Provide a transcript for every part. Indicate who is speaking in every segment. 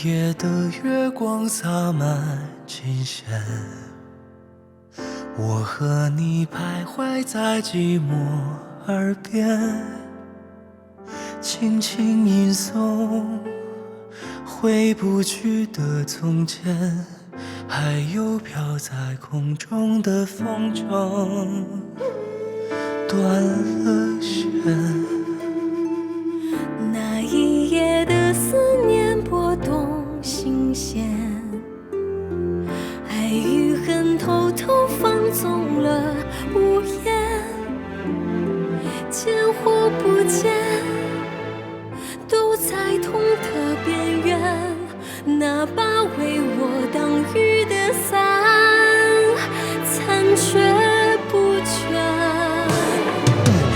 Speaker 1: 夜的月光洒满琴弦，我和你徘徊在寂寞耳边，轻轻吟诵回不去的从前，还有飘在空中的风筝断了线。
Speaker 2: 那一夜的思念拨动心弦，爱与恨偷偷放纵了无言，见或不见，都在痛的边缘。那把为我挡雨的伞，残缺不全。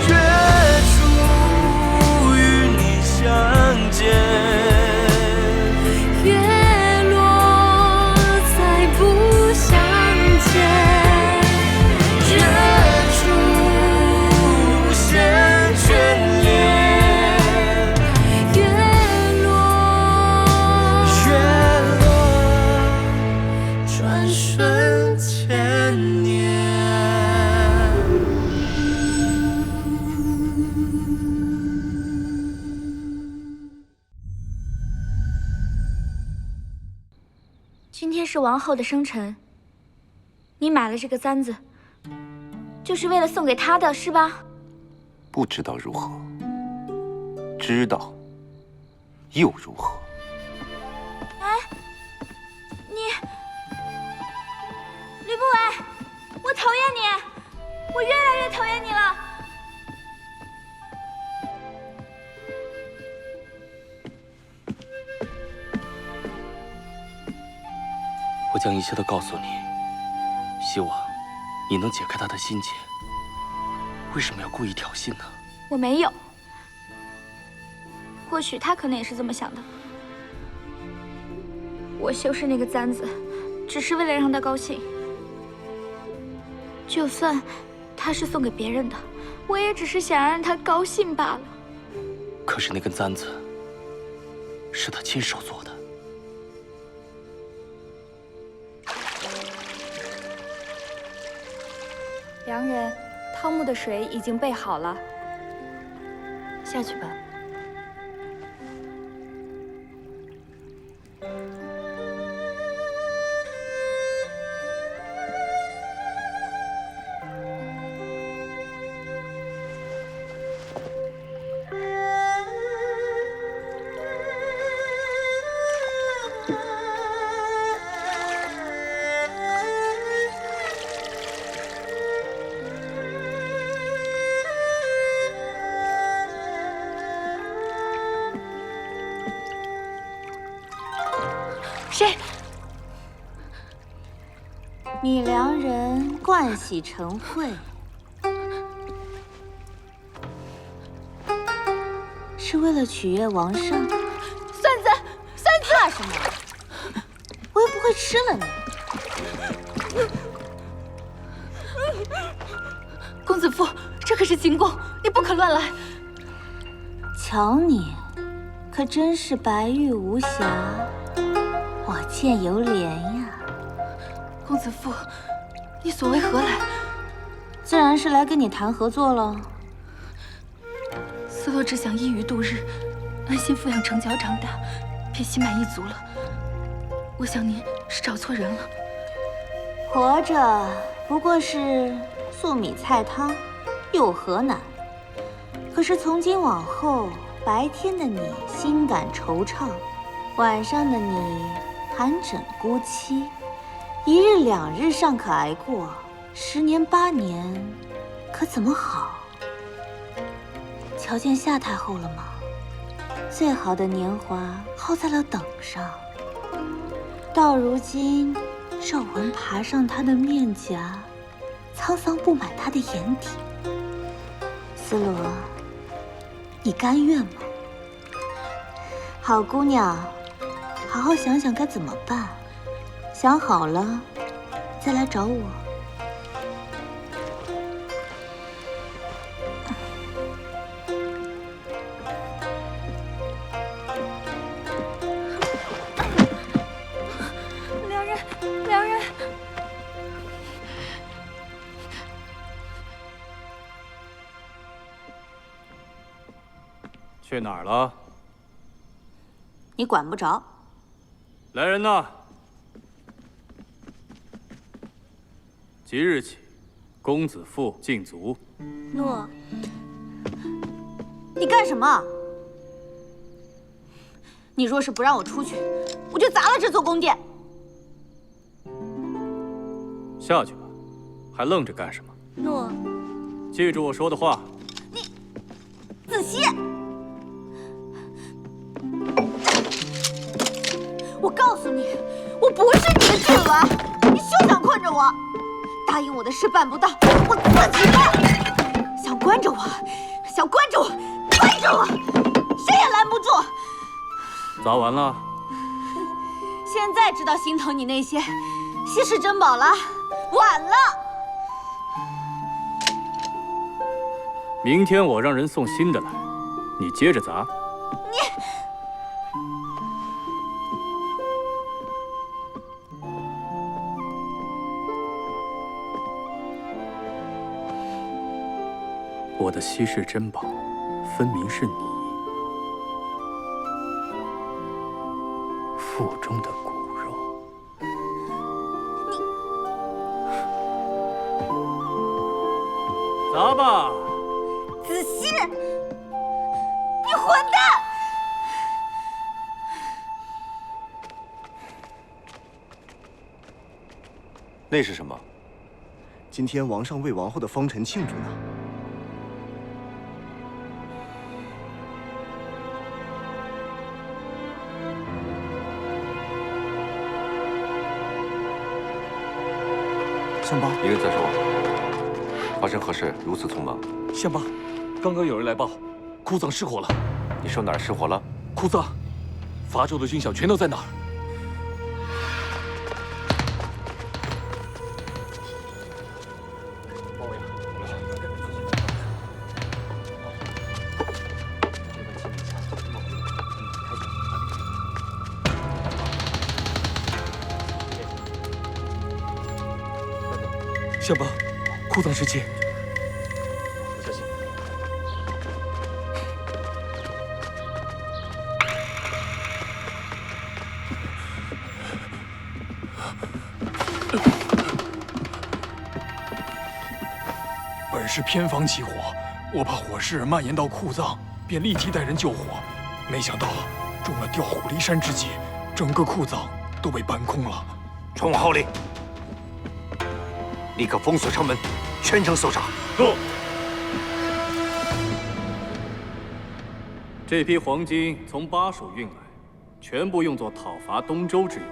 Speaker 1: 月初与你相见，
Speaker 2: 月落再不相见。
Speaker 1: 月初无限眷恋，
Speaker 2: 月落
Speaker 1: 转瞬千年。
Speaker 3: 今天是王后的生辰，你买了这个簪子，就是为了送给她的，是吧？
Speaker 4: 不知道如何，知道又如何？
Speaker 3: 哎，吕不韦，我讨厌你，我越来越讨厌你了。
Speaker 4: 我将一切都告诉你，希望你能解开他的心结。为什么要故意挑衅呢？
Speaker 3: 我没有，或许他可能也是这么想的。我修饰那个簪子，只是为了让他高兴。就算他是送给别人的，我也只是想让他高兴罢了。
Speaker 4: 可是那根簪子是他亲手做的。
Speaker 3: 良人，汤沐的水已经备好了，下去吧。谁？
Speaker 5: 你良人冠喜成会，是为了取悦王上？
Speaker 3: 蒜子，
Speaker 5: 怕什么？我又不会吃了你。
Speaker 3: 公子夫，这可是行宫，你不可乱来。
Speaker 5: 瞧你，可真是白玉无瑕，我见犹怜呀。
Speaker 3: 公子夫，你所为何来？
Speaker 5: 自然是来跟你谈合作了。
Speaker 3: 思洛只想一鱼度日，安心抚养成角长大，便心满意足了。我想您是找错人了。
Speaker 5: 活着不过是素米菜汤，有何难？可是从今往后，白天的你心感惆怅，晚上的你寒枕孤凄，一日两日尚可挨过，10年8年，可怎么好？瞧见夏太后了吗？最好的年华耗在了等上，到如今，皱纹爬上她的面颊，沧桑布满她的眼底。思罗，你甘愿吗？好姑娘，好好想想该怎么办。想好了，再来找我。
Speaker 6: 去哪儿了？
Speaker 5: 你管不着。
Speaker 6: 来人呐！即日起，公子父禁足。
Speaker 2: 诺。
Speaker 5: 你干什么？你若是不让我出去，我就砸了这座宫殿。
Speaker 6: 下去吧，还愣着干什么？
Speaker 2: 诺。
Speaker 6: 记住我说的话。
Speaker 5: 子熙，我告诉你，我不是你的郡王，你休想困着我。答应我的事办不到，我自己办。想关着我，想关着我，关着我，谁也拦不住。
Speaker 6: 砸完了。
Speaker 5: 现在知道心疼你那些稀世珍宝了，晚了。
Speaker 6: 明天我让人送新的来，你接着砸。我的稀世珍宝，分明是你腹中的骨肉。砸吧！
Speaker 5: 子熙，你混蛋！
Speaker 7: 那是什么？今天王上为王后的封臣庆祝呢。相邦，
Speaker 8: 一个人在说，发生何事如此匆忙？
Speaker 4: 相邦，刚刚有人来报，库藏失火了。
Speaker 8: 你说哪儿失火了？
Speaker 4: 库藏，伐纣的军饷全都在哪儿？相邦，库藏失窃。小心！
Speaker 9: 本是偏房起火，我怕火势蔓延到库藏，便立即带人救火。没想到中了调虎离山之计，整个库藏都被搬空了。
Speaker 8: 传我号令。立刻封锁城门，全城搜查。
Speaker 6: 是。这批黄金从巴蜀运来，全部用作讨伐东周之用，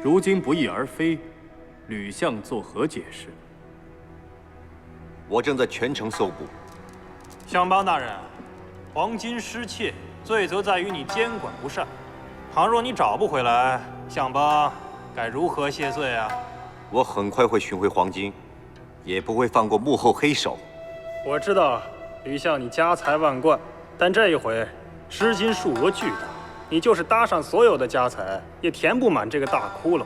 Speaker 6: 如今不翼而飞，吕相作何解释？
Speaker 8: 我正在全城搜捕。
Speaker 10: 相邦大人，黄金失窃，罪责在于你监管不善。倘若你找不回来，相邦该如何谢罪啊？
Speaker 8: 我很快会寻回黄金，也不会放过幕后黑手。
Speaker 10: 我知道吕相你家财万贯，但这一回失金数额巨大，你就是搭上所有的家财，也填不满这个大窟窿。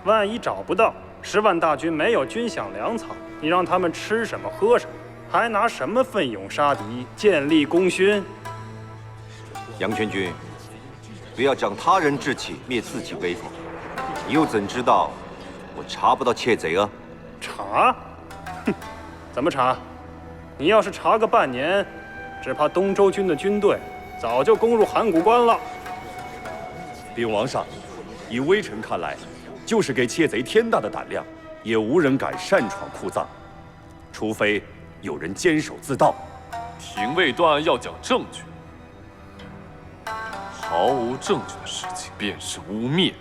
Speaker 10: 万一找不到，10万大军没有军饷粮草，你让他们吃什么喝什么？还拿什么奋勇杀敌、建立功勋？
Speaker 8: 杨全军，不要长他人志气，灭自己威风。你又怎知道我查不到窃贼啊？
Speaker 10: 查？哼，怎么查？你要是查个半年，只怕东周军的军队早就攻入函谷关了。
Speaker 11: 禀王上，以微臣看来，就是给窃贼天大的胆量，也无人敢擅闯库藏，除非有人监守自盗。
Speaker 12: 廷尉断案要讲证据，毫无证据的事情便是污蔑。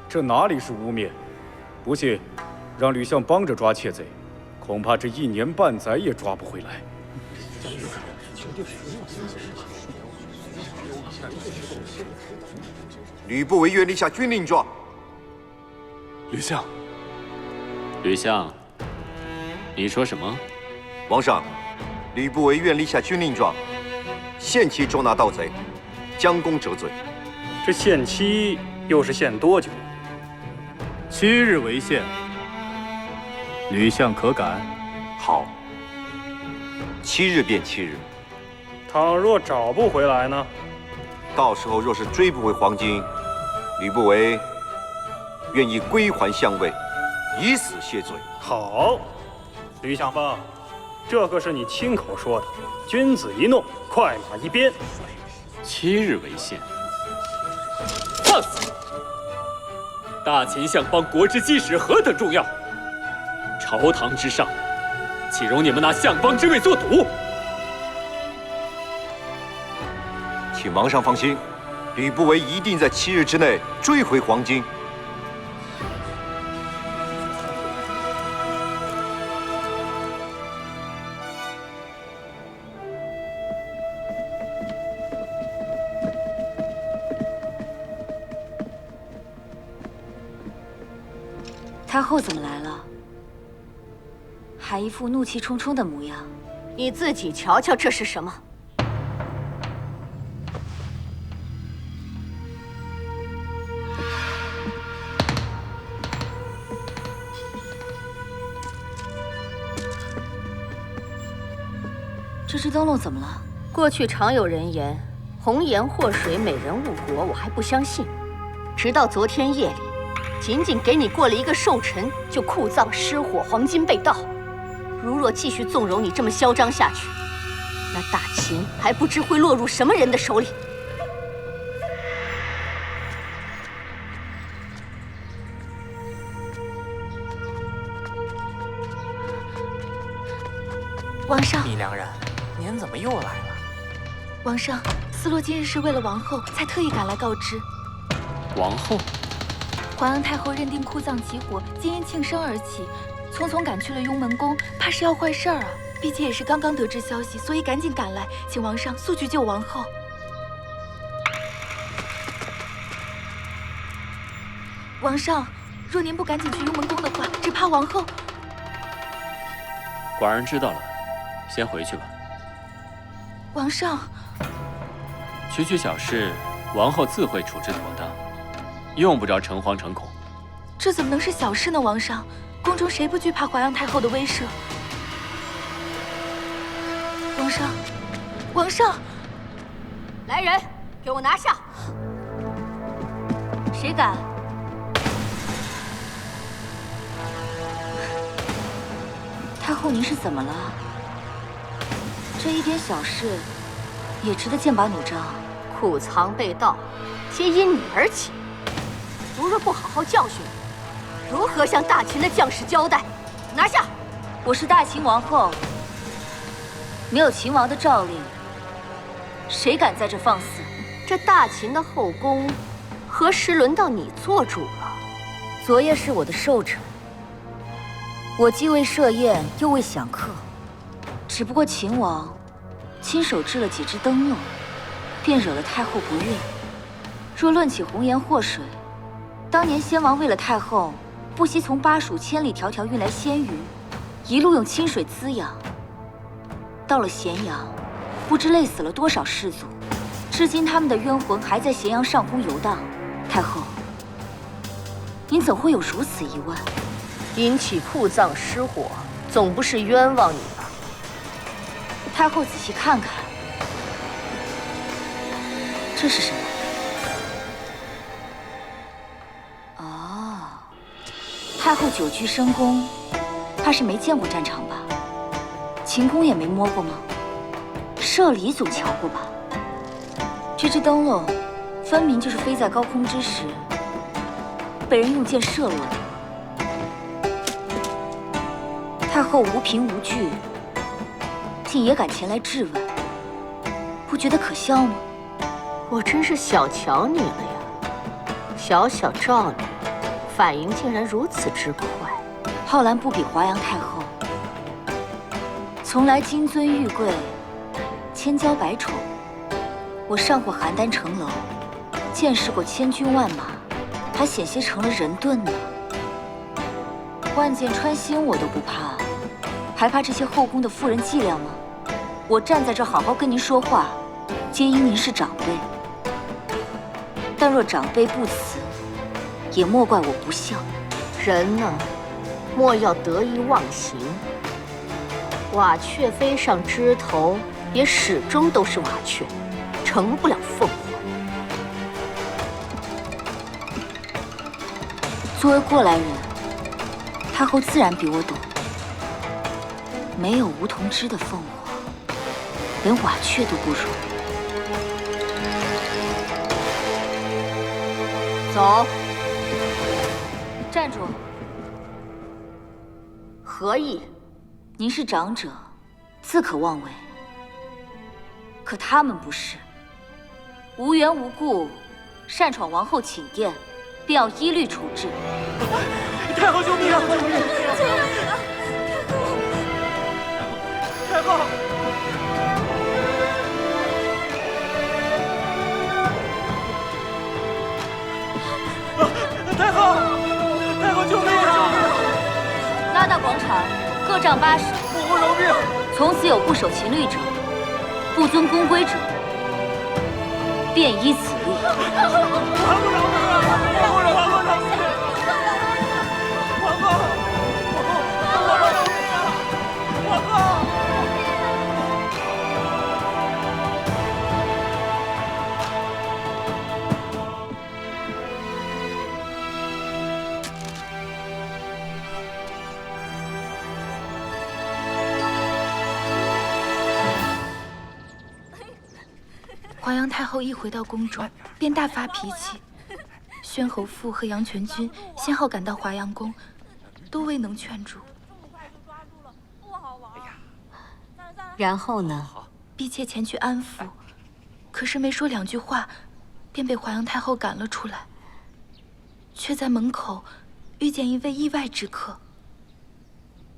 Speaker 6: 这哪里是污蔑？不信，让吕相帮着抓窃贼，恐怕这1年半载也抓不回来。
Speaker 8: 吕不韦愿立下军令状。
Speaker 12: 吕相，吕相，你说什么？
Speaker 8: 王上，吕不韦愿立下军令状，限期捉拿盗贼，将功折罪。
Speaker 10: 这限期又是限多久？7日为限。吕相可敢？
Speaker 8: 好，7日便7日。
Speaker 10: 倘若找不回来呢？
Speaker 8: 到时候若是追不回黄金，吕不韦愿意归还相位，以死谢罪。
Speaker 10: 好，吕相邦，这可是你亲口说的，君子一怒，快马一鞭。
Speaker 12: 7日为限。放肆！大秦相邦国之基石何等重要，朝堂之上，岂容你们拿相邦之位作赌？
Speaker 8: 请王上放心，吕不韦一定在7日之内追回黄金。
Speaker 3: 太后怎么来了？还一副怒气冲冲的模样。
Speaker 5: 你自己瞧瞧，这是什么？
Speaker 3: 这只灯笼怎么了？
Speaker 5: 过去常有人言，红颜祸水，美人误国，我还不相信。直到昨天夜里，仅仅给你过了一个寿辰，就库藏失火，黄金被盗。如若继续纵容你这么嚣张下去，那大秦还不知会落入什么人的手里。
Speaker 3: 王上，
Speaker 13: 米良人，您怎么又来了？
Speaker 3: 王上，思洛今日是为了王后，才特意赶来告知。
Speaker 12: 王后？
Speaker 3: 淮阳太后认定库藏起火，皆因庆生而起，匆匆赶去了雍门宫，怕是要坏事儿啊！婢妾也是刚刚得知消息，所以赶紧赶来，请王上速去救王后。王上，若您不赶紧去雍门宫的话，只怕王后……
Speaker 12: 寡人知道了，先回去吧。
Speaker 3: 王上，
Speaker 12: 区区小事，王后自会处置妥当，用不着诚惶诚恐。
Speaker 3: 这怎么能是小事呢？王上，宫中谁不惧怕淮阳太后的威慑？王上，王上，
Speaker 5: 来人，给我拿下！
Speaker 3: 谁敢？太后，您是怎么了？这一点小事，也值得剑拔弩张？
Speaker 5: 库藏被盗，皆因你而起。如若不好好教训你，如何向大秦的将士交代？拿下！
Speaker 3: 我是大秦王后，没有秦王的诏令，谁敢在这放肆？
Speaker 5: 这大秦的后宫，何时轮到你做主了？
Speaker 3: 昨夜是我的寿辰，我既未设宴，又未享客，只不过秦王亲手制了几只灯笼，便惹了太后不悦。若论起红颜祸水，当年先王为了太后，不惜从巴蜀千里迢迢运来鲜鱼，一路用清水滋养。到了咸阳，不知累死了多少士卒，至今他们的冤魂还在咸阳上空游荡。太后，您怎会有如此疑问？
Speaker 5: 引起库藏失火，总不是冤枉你吧？
Speaker 3: 太后仔细看看，这是什么？哦，太后久居深宫，怕是没见过战场吧？秦宫也没摸过吗？射礼总瞧过吧？这只灯笼，分明就是飞在高空之时，被人用箭射落的。太后无凭无据，竟也敢前来质问，不觉得可笑吗？
Speaker 5: 我真是小瞧你了呀！小小诏女，反应竟然如此之快。
Speaker 3: 浩然不比华阳太后，从来金尊玉贵，千娇百宠。我上过邯郸城楼，见识过千军万马，还险些成了人盾呢。万箭穿心我都不怕，还怕这些后宫的妇人伎俩吗？我站在这好好跟您说话，皆因您是长辈。但若长辈不辞，也莫怪我不孝。
Speaker 5: 人呢，莫要得意忘形。瓦雀飞上枝头，
Speaker 14: 也始终都是瓦雀，成不了凤凰。
Speaker 3: 作为过来人，太后自然比我懂。没有梧桐枝的凤凰，连瓦雀都不如。
Speaker 14: 走。
Speaker 3: 站住！
Speaker 14: 何意？
Speaker 3: 您是长者，自可妄为。可他们不是，无缘无故擅闯王后寝殿，便要依律处置。
Speaker 1: 太后救命啊！救命！太后！太后！太后救命啊！
Speaker 3: 拉到广场，各杖80。
Speaker 1: 不护饶命！
Speaker 3: 从此有不守秦律者，不遵宫规者，便依此律。
Speaker 1: 还不饶命啊！还不饶命！皇后！皇后饶命啊！皇后！
Speaker 15: 华阳太后一回到宫中，便大发脾气。宣侯父和杨全军先后赶到华阳宫，都未能劝住。
Speaker 14: 然后呢？
Speaker 15: 婢妾前去安抚，可是没说2句话，便被华阳太后赶了出来。却在门口遇见一位意外之客。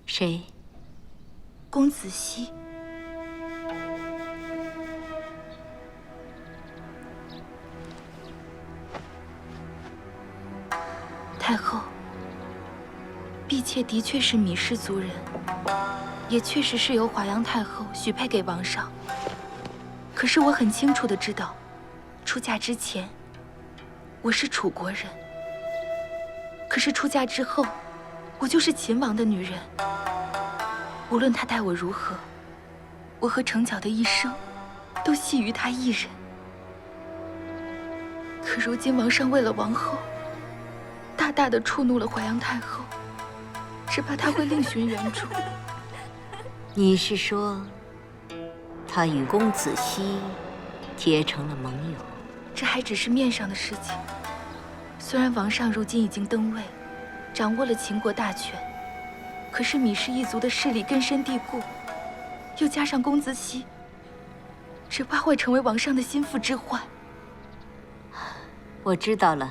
Speaker 14: 谁？
Speaker 15: 公子熙。太后，婢妾的确是芈氏族人，也确实是由华阳太后许配给王上。可是我很清楚地知道，出嫁之前，我是楚国人。可是出嫁之后，我就是秦王的女人。无论他待我如何，我和程角的一生，都系于他一人。可如今王上为了王后，大大的触怒了华阳太后，只怕他会另寻援助。
Speaker 14: 你是说，他与公子熙结成了盟友？
Speaker 15: 这还只是面上的事情。虽然王上如今已经登位，掌握了秦国大权，可是芈氏一族的势力根深蒂固，又加上公子熙，只怕会成为王上的心腹之患。
Speaker 14: 我知道了，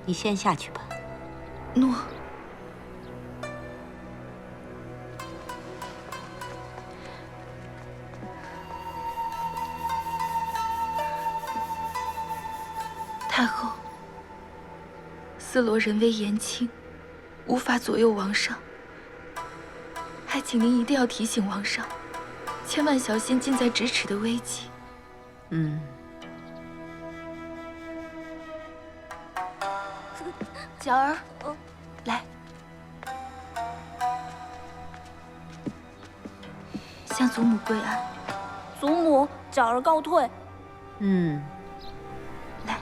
Speaker 14: 你先下去吧。
Speaker 15: 诺。太后，斯罗人微言轻，无法左右王上，还请您一定要提醒王上，千万小心近在咫尺的危机。角儿，来，向祖母跪安。
Speaker 2: 祖母，角儿告退。
Speaker 15: 来。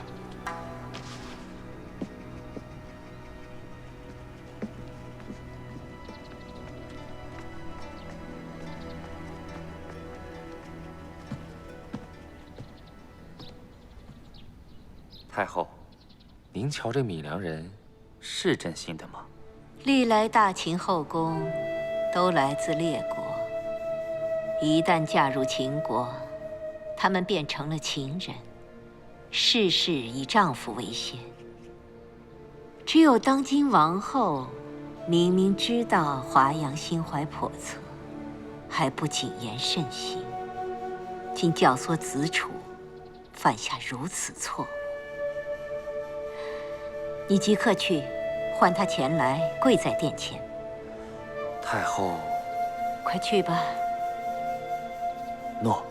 Speaker 13: 太后，您瞧这芈良人是真心的吗？
Speaker 14: 历来大秦后宫都来自列国，一旦嫁入秦国，他们便成了秦人，事事以丈夫为先。只有当今王后明明知道华阳心怀叵测，还不谨言慎行，竟教唆子楚犯下如此错误。你即刻去，唤他前来，跪在殿前。
Speaker 13: 太后，
Speaker 14: 快去吧。
Speaker 13: 诺。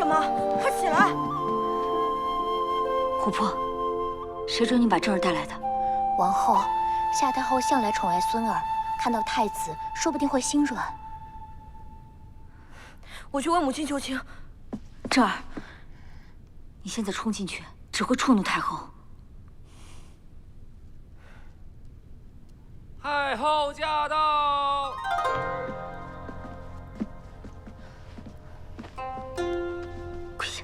Speaker 16: 什么？快起来！
Speaker 3: 琥珀，谁准你把正儿带来的？
Speaker 17: 王后，夏太后向来宠爱孙儿，看到太子，说不定会心软。
Speaker 16: 我去为母亲求情。
Speaker 3: 正儿，你现在冲进去，只会触怒太后。
Speaker 12: 太后驾到！
Speaker 3: 跪下！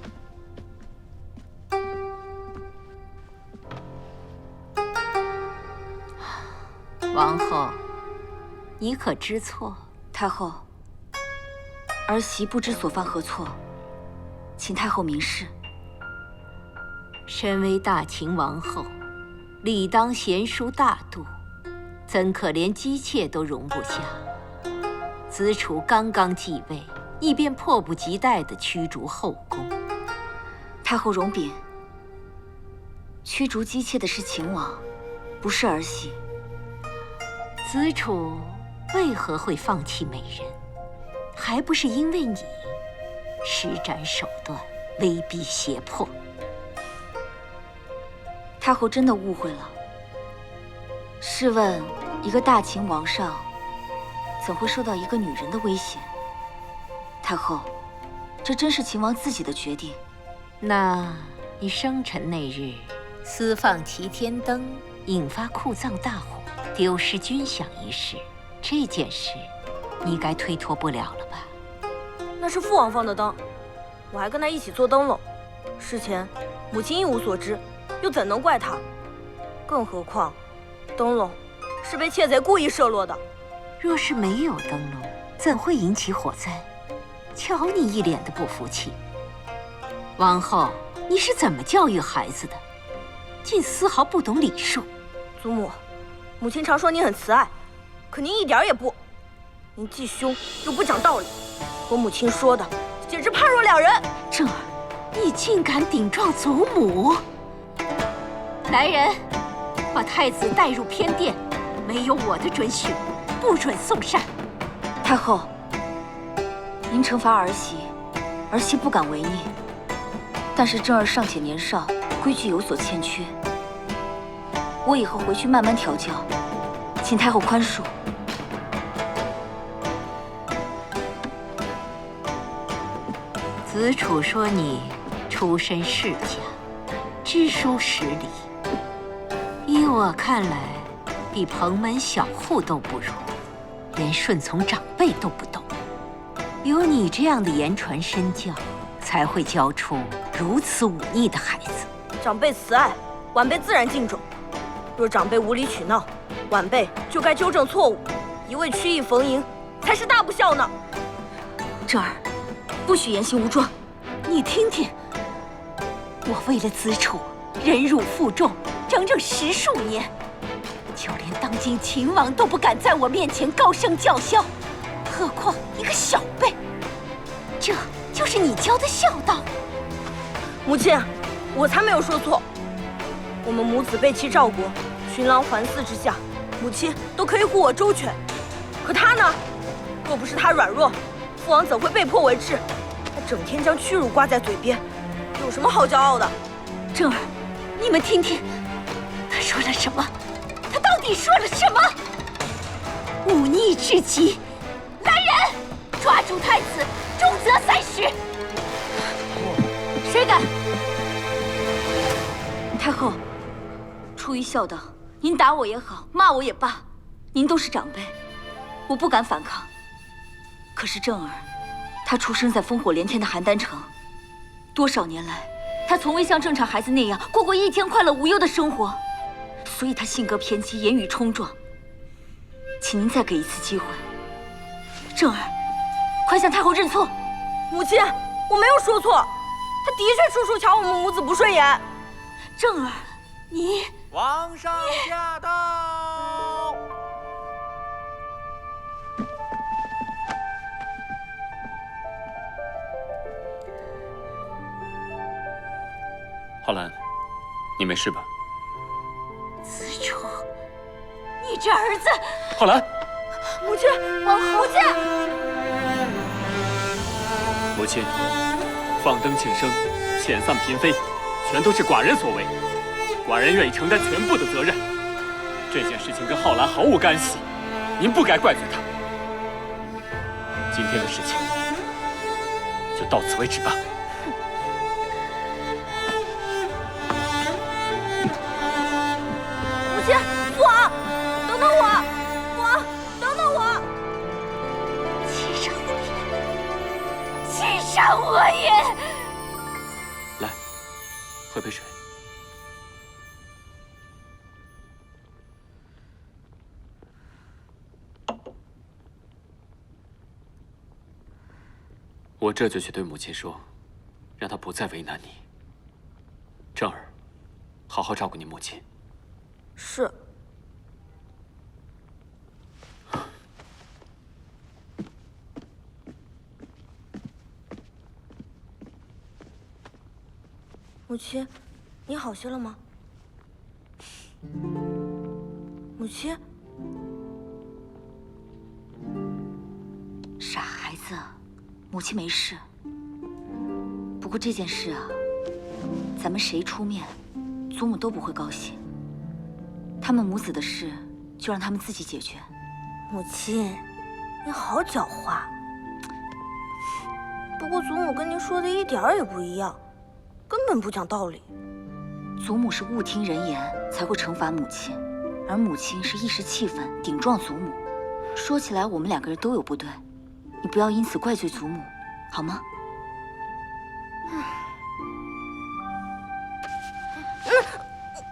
Speaker 14: 王后，你可知错？
Speaker 3: 太后，儿媳不知所犯何错，请太后明示。
Speaker 14: 身为大秦王后，理当贤淑大度，怎可连姬妾都容不下？子楚刚刚继位，你便迫不及待地驱逐后宫。
Speaker 3: 太后容禀，驱逐姬妾的是秦王，不是儿媳。
Speaker 14: 子楚为何会放弃美人？还不是因为你施展手段，威逼胁迫。
Speaker 3: 太后真的误会了。试问，一个大秦王上，怎会受到一个女人的威胁？太后，这真是秦王自己的决定。
Speaker 14: 那你生辰那日私放齐天灯，引发库藏大火，丢失军饷一事，这件事你该推脱不了了吧？
Speaker 16: 那是父王放的灯，我还跟他一起做灯笼。事前母亲一无所知，又怎能怪他？更何况，灯笼是被窃贼故意射落的。
Speaker 14: 若是没有灯笼，怎会引起火灾？瞧你一脸的不服气。王后，你是怎么教育孩子的？竟丝毫不懂礼数。
Speaker 16: 祖母，母亲常说您很慈爱，可您一点也不。您既凶又不讲道理，和母亲说的简直判若两人。
Speaker 14: 正儿，你竟敢顶撞祖母！来人，把太子带入偏殿，没有我的准许，不准送膳。
Speaker 3: 太后，您惩罚儿媳，儿媳不敢违逆。但是正儿尚且年少，规矩有所欠缺，我以后回去慢慢调教，请太后宽恕。
Speaker 14: 子楚说你出身世家，知书识礼，依我看来，比蓬门小户都不如，连顺从长辈都不懂。有你这样的言传身教，才会教出如此忤逆的孩子。
Speaker 16: 长辈慈爱，晚辈自然敬重。若长辈无理取闹，晚辈就该纠正错误，一味曲意逢迎，才是大不孝呢。
Speaker 3: 正儿，不许言行无状。
Speaker 14: 你听听，我为了子楚忍辱负重整整10数年，就连当今秦王都不敢在我面前高声叫嚣，何况一个小辈？这就是你教的孝道。
Speaker 16: 母亲，我才没有说错。我们母子背弃赵国，寻狼环伺之下，母亲都可以护我周全。可他呢？若不是他软弱，父王怎会被迫为质？他整天将屈辱挂在嘴边，有什么好骄傲的？
Speaker 14: 正儿，你们听听，他说了什么？他到底说了什么？忤逆至极！来人，抓住太子，重责30。谁敢？
Speaker 3: 太后，出于孝道，您打我也好，骂我也罢，您都是长辈，我不敢反抗。可是正儿，他出生在烽火连天的邯郸城，多少年来，他从未像正常孩子那样过过一天快乐无忧的生活，所以他性格偏激，言语冲撞。请您再给一次机会，正儿，快向太后认错。
Speaker 16: 母亲，我没有说错，他的确处处瞧我们母子不顺眼。
Speaker 3: 正儿，你……
Speaker 18: 皇上驾到！
Speaker 12: 浩然，你没事吧？
Speaker 14: 子楚，你这儿子……
Speaker 12: 浩然，
Speaker 16: 母亲，王后，母亲，
Speaker 12: 母亲，放灯庆生、遣散嫔妃，全都是寡人所为。寡人愿意承担全部的责任。这件事情跟浩然毫无干系，您不该怪罪他。今天的事情就到此为止吧。
Speaker 16: 母亲，父王，等等我！父王，等等我！
Speaker 14: 欺上我也！欺上我也！
Speaker 12: 来，喝杯水。我这就去对母亲说，让她不再为难你。正儿，好好照顾你母亲。
Speaker 16: 是。母亲，你好些了吗？母亲，
Speaker 3: 傻孩子。母亲没事，不过这件事啊，咱们谁出面，祖母都不会高兴。他们母子的事，就让他们自己解决。
Speaker 16: 母亲，你好狡猾。不过祖母跟您说的一点儿也不一样，根本不讲道理。
Speaker 3: 祖母是误听人言才会惩罚母亲，而母亲是一时气愤顶撞祖母。说起来，我们两个人都有不对。你不要因此怪罪祖母，好吗？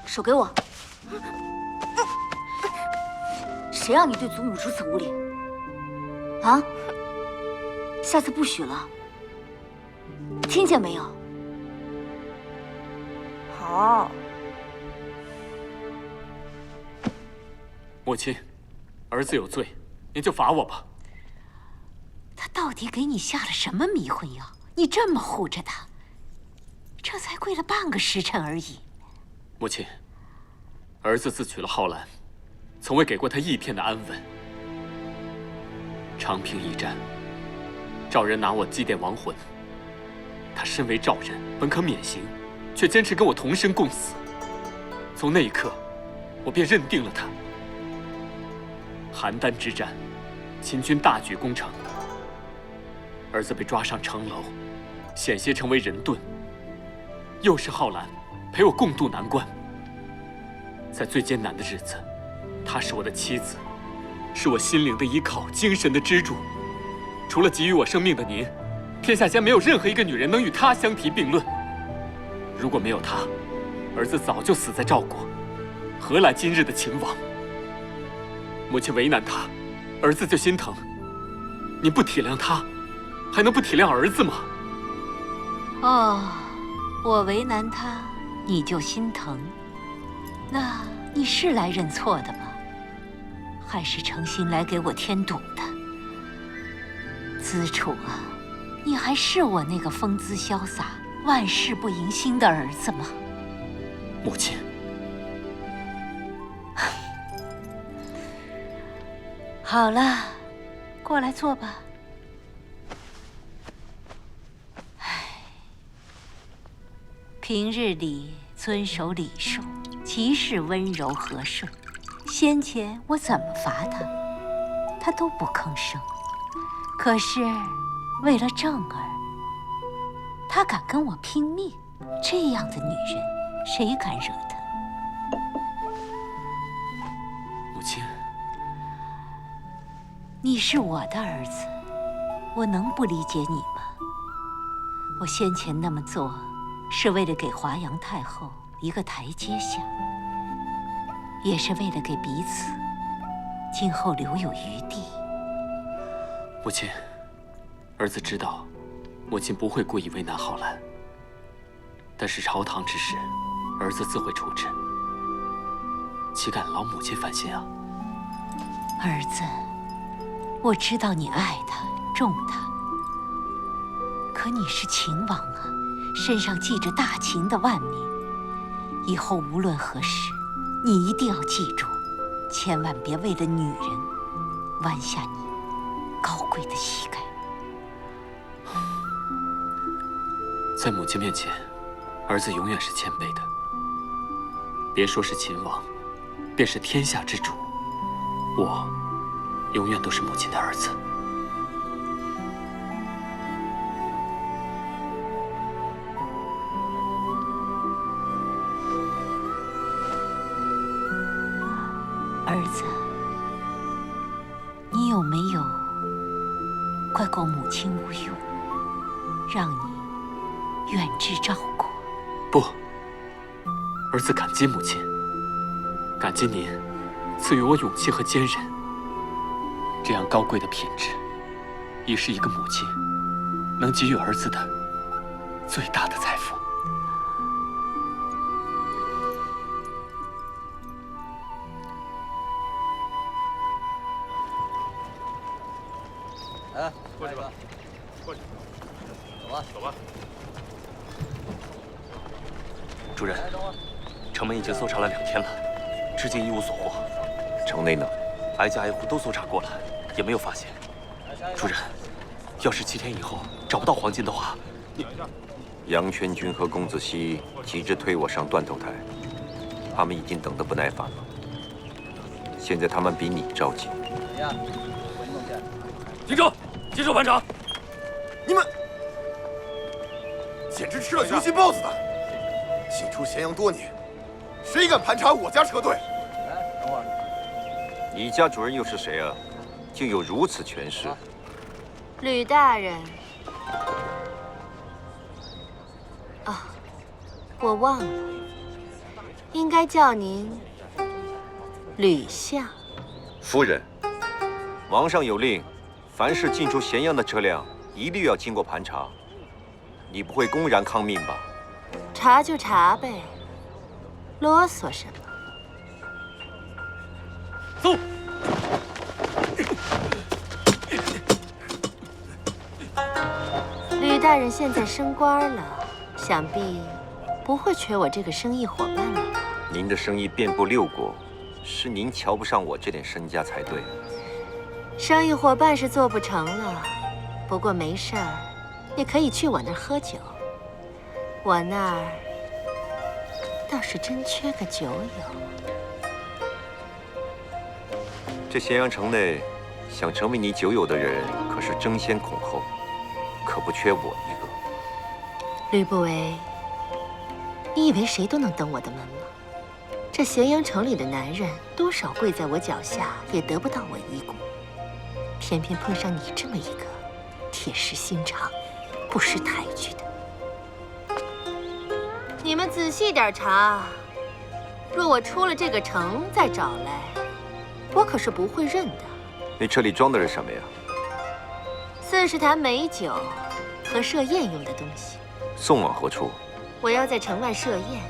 Speaker 3: 手给我！谁让你对祖母如此无礼？啊！下次不许了，听见没有？
Speaker 16: 好。
Speaker 12: 母亲，儿子有罪，您就罚我吧。
Speaker 14: 他到底给你下了什么迷魂药？你这么护着他，这才跪了半个时辰而已。
Speaker 12: 母亲，儿子自娶了浩然，从未给过他一天的安稳。长平一战，赵人拿我祭奠亡魂，他身为赵人，本可免刑，却坚持跟我同生共死。从那一刻，我便认定了他。邯郸之战，秦军大举攻城。儿子被抓上城楼，险些成为人盾。又是浩然陪我共度难关。在最艰难的日子，她是我的妻子，是我心灵的依靠，精神的支柱。除了给予我生命的您，天下间没有任何一个女人能与她相提并论。如果没有她，儿子早就死在赵国，何来今日的秦王？母亲为难他，儿子就心疼。您不体谅他，还能不体谅儿子吗？
Speaker 14: 哦，我为难他，你就心疼？那你是来认错的吗？还是诚心来给我添堵的？子楚啊，你还是我那个风姿潇洒、万事不迎心的儿子吗？
Speaker 12: 母亲。
Speaker 14: 好了，过来坐吧。平日里遵守礼数，其事温柔和顺。先前我怎么罚他，他都不吭声。可是为了正儿，他敢跟我拼命。这样的女人，谁敢惹她？
Speaker 12: 母亲，
Speaker 14: 你是我的儿子，我能不理解你吗？我先前那么做，是为了给华阳太后一个台阶下，也是为了给彼此今后留有余地。
Speaker 12: 母亲，儿子知道，母亲不会故意为难浩然。但是朝堂之事，儿子自会处置，岂敢劳母亲烦心啊？
Speaker 14: 儿子，我知道你爱他，重他，可你是秦王啊，身上系着大秦的万民。以后无论何时，你一定要记住，千万别为了女人弯下你高贵的膝盖。
Speaker 12: 在母亲面前，儿子永远是谦卑的。别说是秦王，便是天下之主，我永远都是母亲的儿子。
Speaker 14: 儿子，你有没有怪过母亲无用，让你远志照顾？
Speaker 12: 不，儿子感激母亲，感激您赐予我勇气和坚韧。这样高贵的品质，已是一个母亲能给予儿子的最大的财富。
Speaker 18: 哎，过去吧，过去，走吧，走吧。
Speaker 4: 主人，城门已经搜查了2天了，至今一无所获。
Speaker 8: 城内呢？
Speaker 4: 挨家挨户都搜查过了，也没有发现。主人，要是7天以后找不到黄金的话，你……
Speaker 8: 杨全军和公子熙急着推我上断头台，他们已经等得不耐烦了。现在他们比你着急。
Speaker 11: 停车！接受盘查。
Speaker 19: 你们简直吃了雄心豹子胆！进出咸阳多年，谁敢盘查我家车队？
Speaker 18: 等会儿。
Speaker 8: 你家主人又是谁啊？竟有如此权势？
Speaker 14: 吕大人。啊，我忘了，应该叫您吕相。
Speaker 8: 夫人，王上有令，凡是进出咸阳的车辆，一律要经过盘查。你不会公然抗命吧？
Speaker 14: 查就查呗，啰嗦什么？
Speaker 11: 走。
Speaker 14: 吕大人现在升官了，想必不会缺我这个生意伙伴了吧？
Speaker 8: 您的生意遍布6国，是您瞧不上我这点身家才对。
Speaker 14: 生意伙伴是做不成了，不过没事儿，你可以去我那儿喝酒。我那儿倒是真缺个酒友。
Speaker 8: 这咸阳城内，想成为你酒友的人可是争先恐后，可不缺我一个。
Speaker 14: 吕不韦，你以为谁都能登我的门吗？这咸阳城里的男人，多少跪在我脚下，也得不到我一顾。偏偏碰上你这么一个铁石心肠、不识抬举的。你们仔细点查，若我出了这个城再找来，我可是不会认的。
Speaker 8: 那车里装的是什么呀
Speaker 14: ？40坛美酒和设宴用的东西。
Speaker 8: 送往何处？
Speaker 14: 我要在城外设宴，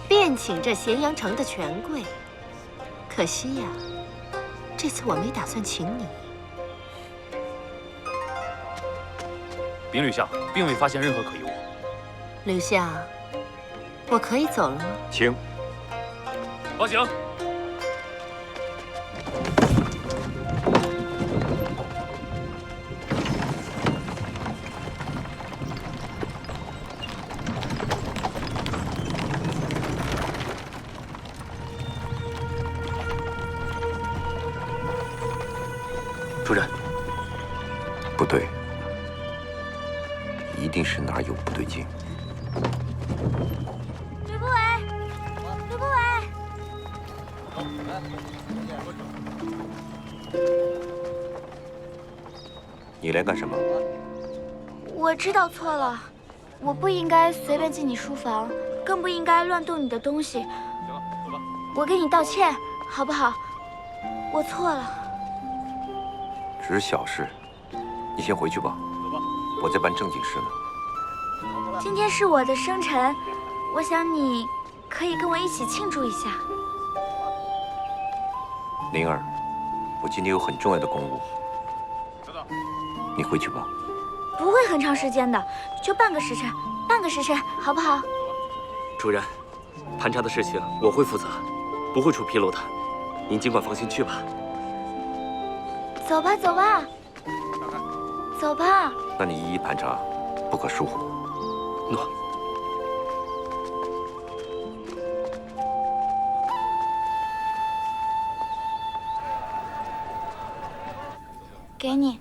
Speaker 14: 便请这咸阳城的权贵。可惜呀，这次我没打算请你。
Speaker 11: 禀吕相，并未发现任何可疑物。
Speaker 14: 吕相，我可以走了吗？
Speaker 8: 请。
Speaker 11: 放行。
Speaker 4: 主人，
Speaker 8: 不对，一定是哪儿有不对劲。
Speaker 17: 吕不韦，吕不韦，
Speaker 8: 你来干什么？
Speaker 17: 我知道错了，我不应该随便进你书房，更不应该乱动你的东西。我跟你道歉，好不好？我错了。
Speaker 8: 只是小事，你先回去吧。我在办正经事呢。
Speaker 17: 今天是我的生辰，我想你可以跟我一起庆祝一下。
Speaker 8: 灵儿，我今天有很重要的公务，你回去吧。
Speaker 17: 不会很长时间的，就半个时辰，半个时辰，好不好？
Speaker 4: 主人，盘查的事情我会负责，不会出纰漏的。您尽管放心去吧。
Speaker 17: 走吧，走吧，走吧。
Speaker 8: 那你一一盘查，不可疏忽。
Speaker 4: 诺。
Speaker 17: 给你。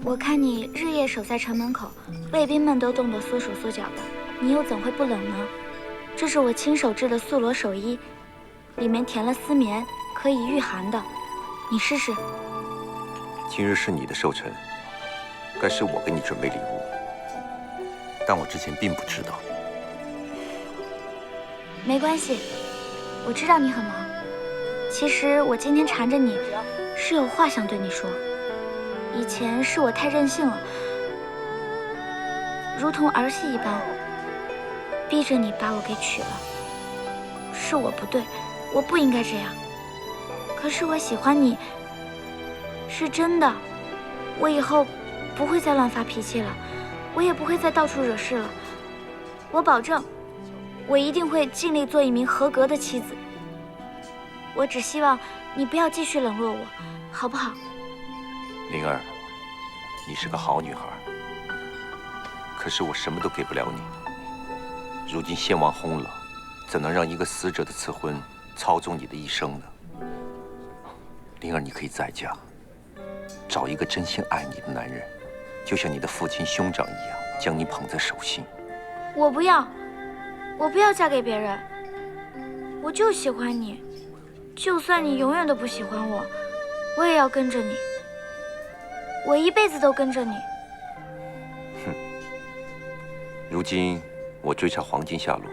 Speaker 17: 我看你日夜守在城门口，卫兵们都冻得缩手缩脚的，你又怎会不冷呢？这是我亲手制的素罗手衣，里面填了丝棉，可以御寒的。你试试。
Speaker 8: 今日是你的寿辰，该是我给你准备礼物，但我之前并不知道。
Speaker 17: 没关系，我知道你很忙。其实我今天缠着你，是有话想对你说。以前是我太任性了，如同儿戏一般，逼着你把我给娶了。是我不对，我不应该这样。可是我喜欢你，是真的。我以后不会再乱发脾气了，我也不会再到处惹事了。我保证，我一定会尽力做一名合格的妻子。我只希望你不要继续冷落我，好不好？
Speaker 8: 灵儿，你是个好女孩，可是我什么都给不了你。如今先王薨了，怎能让一个死者的赐婚操纵你的一生呢？灵儿，你可以再嫁，找一个真心爱你的男人，就像你的父亲兄长一样，将你捧在手心。
Speaker 17: 我不要，我不要嫁给别人，我就喜欢你。就算你永远都不喜欢我，我也要跟着你。我一辈子都跟着你。
Speaker 8: 哼！如今我追查黄金下落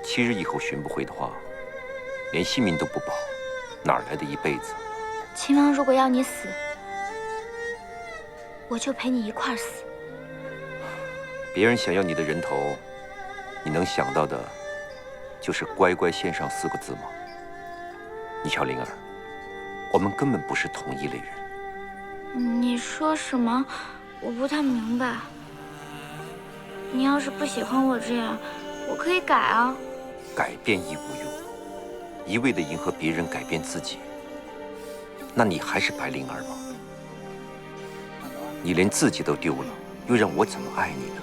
Speaker 8: ，7日以后寻不回的话，连性命都不保，哪来的一辈子？
Speaker 17: 秦王如果要你死，我就陪你一块儿死。
Speaker 8: 别人想要你的人头，你能想到的，就是乖乖献上4个字吗？你瞧，灵儿，我们根本不是同一类人。
Speaker 17: 你说什么？我不太明白。你要是不喜欢我这样，我可以改啊。
Speaker 8: 改变亦无用，一味的迎合别人改变自己，那你还是白灵儿吗？你连自己都丢了，又让我怎么爱你呢？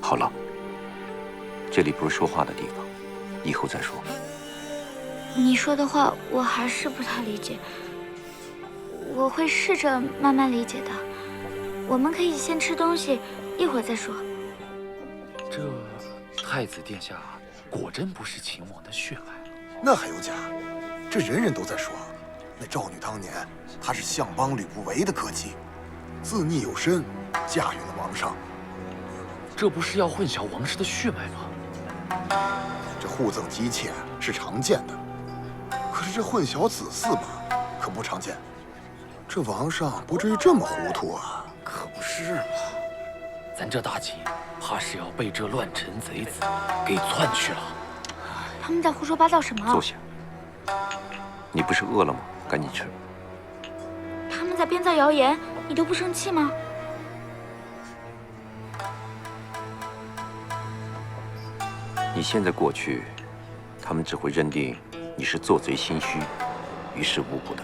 Speaker 8: 好了，这里不是说话的地方，以后再说。
Speaker 17: 你说的话我还是不太理解，我会试着慢慢理解的。我们可以先吃东西，一会儿再说。
Speaker 13: 这太子殿下果真不是秦王的血脉？
Speaker 19: 那还有假？这人人都在说，那赵女当年她是相邦吕不韦的科技，自逆有身，嫁与了王上。
Speaker 13: 这不是要混淆王室的血脉吗？
Speaker 19: 这互赠姬妾是常见的，可是这混淆子嗣吧，可不常见。这王上不至于这么糊涂啊！
Speaker 13: 可不是嘛，咱这大秦怕是要被这乱臣贼子给篡去了。
Speaker 17: 他们在胡说八道什么？
Speaker 8: 坐下。你不是饿了吗？赶紧吃。
Speaker 17: 他们在编造谣言，你都不生气吗？
Speaker 8: 你现在过去，他们只会认定你是做贼心虚，于事无补的。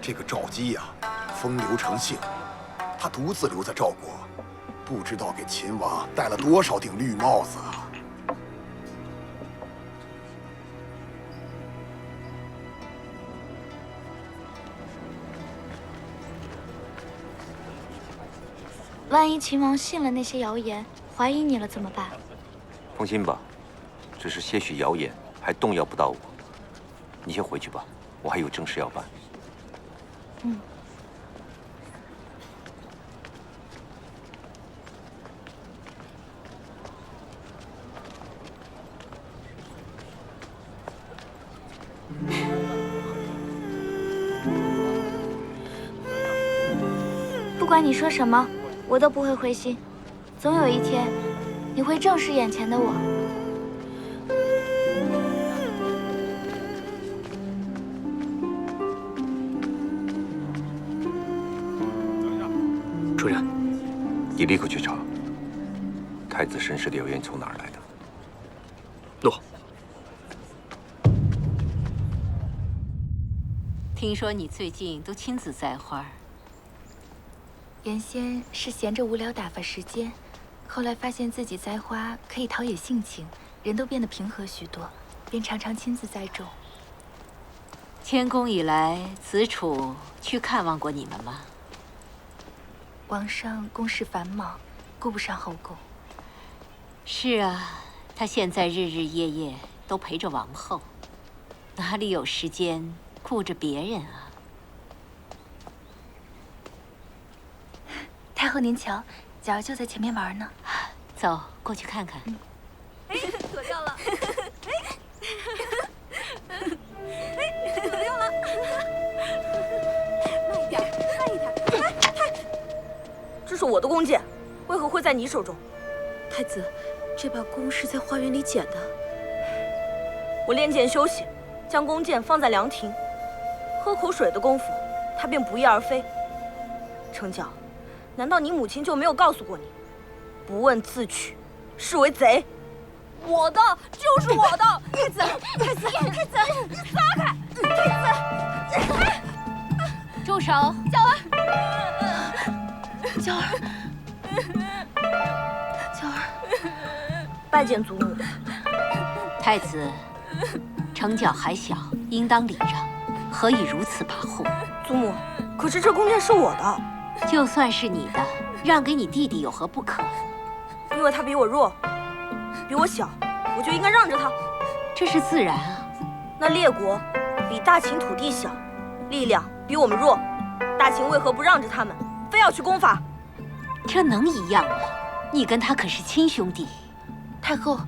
Speaker 19: 这个赵姬呀，风流成性，他独自留在赵国，不知道给秦王戴了多少顶绿帽子啊！
Speaker 17: 万一秦王信了那些谣言，怀疑你了怎么办？
Speaker 8: 放心吧，只是些许谣言，还动摇不到我。你先回去吧，我还有正事要办。
Speaker 17: 嗯。不管你说什么，我都不会灰心。总有一天，你会正视眼前的我。
Speaker 8: 主人，你立刻去查太子身世的谣言从哪儿来的。
Speaker 4: 诺。
Speaker 14: 听说你最近都亲自栽花。
Speaker 15: 原先是闲着无聊打发时间，后来发现自己栽花可以陶冶性情，人都变得平和许多，便常常亲自栽种。
Speaker 14: 迁宫以来，子楚去看望过你们吗？
Speaker 15: 王上公事繁忙，顾不上后宫。
Speaker 14: 是啊，他现在日日夜夜都陪着王后，哪里有时间顾着别人啊？
Speaker 15: 太后您瞧，角儿就在前面玩呢。
Speaker 14: 走，过去看看。
Speaker 16: 哎，躲掉了！躲掉了！慢一点，慢一点！这是我的弓箭，为何会在你手中？太子，这把弓是在花园里捡的。我练剑休息，将弓箭放在凉亭，喝口水的功夫，它便不翼而飞。成角，难道你母亲就没有告诉过你，不问自取，是为贼？我的就是我的，太子，太子，太子，撒开！太子，
Speaker 14: 住手！
Speaker 15: 娇儿，娇儿，娇儿，
Speaker 16: 拜见祖母。
Speaker 14: 太子，成角还小，应当礼让，何以如此跋扈？
Speaker 16: 祖母，可是这弓箭是我的。
Speaker 14: 就算是你的，让给你弟弟有何不可？
Speaker 16: 因为他比我弱，比我小，我就应该让着他。
Speaker 14: 这是自然啊。
Speaker 16: 那列国比大秦土地小，力量比我们弱，大秦为何不让着他们，非要去攻伐？
Speaker 14: 这能一样吗？你跟他可是亲兄弟。
Speaker 15: 太后，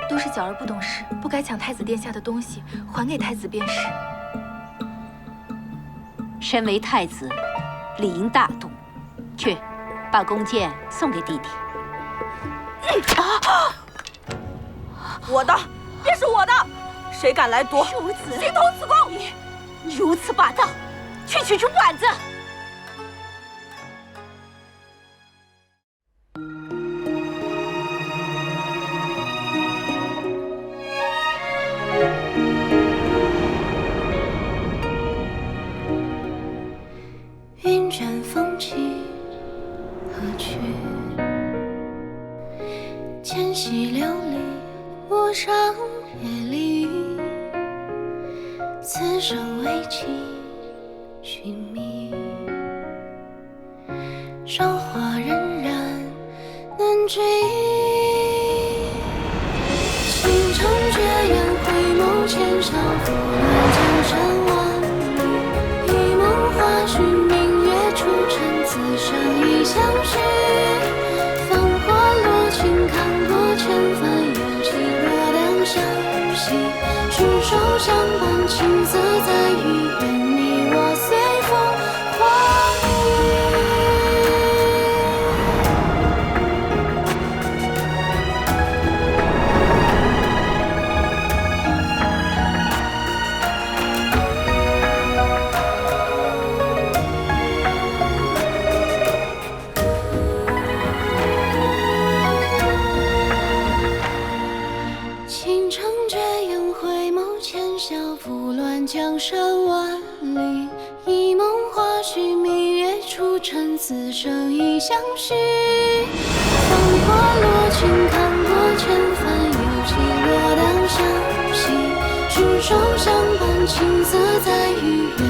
Speaker 15: 都是角儿不懂事，不该抢太子殿下的东西，还给太子便是。
Speaker 14: 身为太子，理应大度。去，把弓箭送给弟弟。
Speaker 16: 我的，便是我的，谁敢来夺，
Speaker 14: 孺子，
Speaker 16: 形同此弓！
Speaker 14: 你如此霸道，去取出板子！
Speaker 2: 云卷风起何去？千溪流离，陌上别离。此生为情寻觅，韶华荏苒难追。倾城绝艳，回眸千笑，拂乱江山万里。一梦花絮，明月出尘，此生已相许。繁华落尽，看过千帆，有情若两相惜。执手相伴，青涩在于愿你我随风化雨。倾城绝艳，回眸千笑，拂乱江山万里。一梦花絮，明月出尘，此生已相许。繁华落尽，看过千帆，有情若两相惜。执手相伴，青涩在于愿